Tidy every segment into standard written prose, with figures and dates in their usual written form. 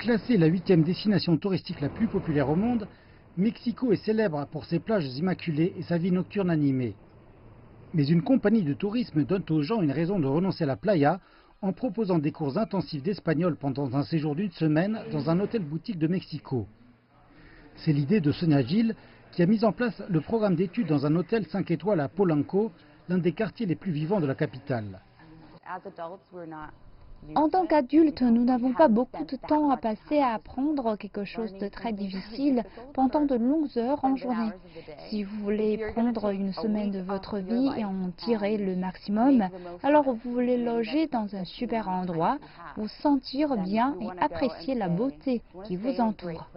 Classée la 8e destination touristique la plus populaire au monde, Mexico est célèbre pour ses plages immaculées et sa vie nocturne animée. Mais une compagnie de tourisme donne aux gens une raison de renoncer à la playa en proposant des cours intensifs d'espagnol pendant un séjour d'une semaine dans un hôtel boutique de Mexico. C'est l'idée de Sonia Gil qui a mis en place le programme d'études dans un hôtel 5 étoiles à Polanco, l'un des quartiers les plus vivants de la capitale. En tant qu'adultes, nous n'avons pas beaucoup de temps à passer à apprendre quelque chose de très difficile pendant de longues heures en journée. Si vous voulez prendre une semaine de votre vie et en tirer le maximum, alors vous voulez loger dans un super endroit, vous sentir bien et apprécier la beauté qui vous entoure.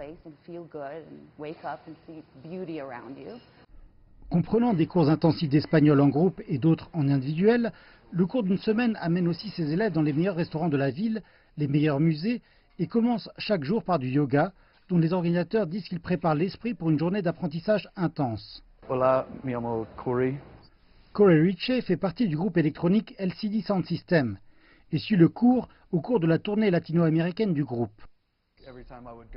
Comprenant des cours intensifs d'espagnol en groupe et d'autres en individuel, le cours d'une semaine amène aussi ses élèves dans les meilleurs restaurants de la ville, les meilleurs musées et commence chaque jour par du yoga, dont les organisateurs disent qu'il prépare l'esprit pour une journée d'apprentissage intense. Hola, me llamo Corey. Corey Ritchie fait partie du groupe électronique LCD Sound System et suit le cours au cours de la tournée latino-américaine du groupe.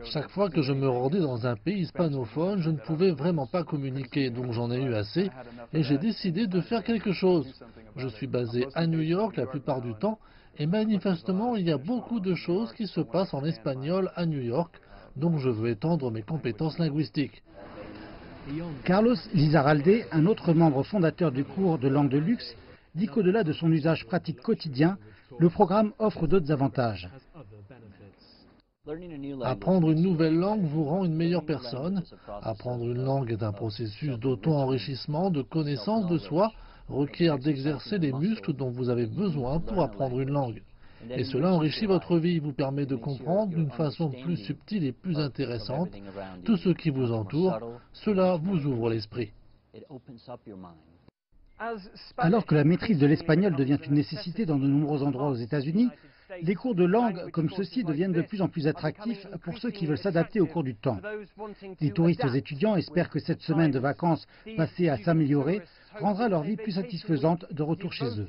Chaque fois que je me rendais dans un pays hispanophone, je ne pouvais vraiment pas communiquer, donc j'en ai eu assez et j'ai décidé de faire quelque chose. Je suis basé à New York la plupart du temps et manifestement il y a beaucoup de choses qui se passent en espagnol à New York, donc je veux étendre mes compétences linguistiques. Carlos Lizarralde, un autre membre fondateur du cours de langue de luxe, dit qu'au-delà de son usage pratique quotidien, le programme offre d'autres avantages. Apprendre une nouvelle langue vous rend une meilleure personne. Apprendre une langue est un processus d'auto-enrichissement, de connaissance de soi, requiert d'exercer les muscles dont vous avez besoin pour apprendre une langue. Et cela enrichit votre vie, vous permet de comprendre d'une façon plus subtile et plus intéressante tout ce qui vous entoure. Cela vous ouvre l'esprit. Alors que la maîtrise de l'espagnol devient une nécessité dans de nombreux endroits aux États-Unis, les cours de langue comme ceux-ci deviennent de plus en plus attractifs pour ceux qui veulent s'adapter au cours du temps. Les touristes étudiants espèrent que cette semaine de vacances passée à s'améliorer rendra leur vie plus satisfaisante de retour chez eux.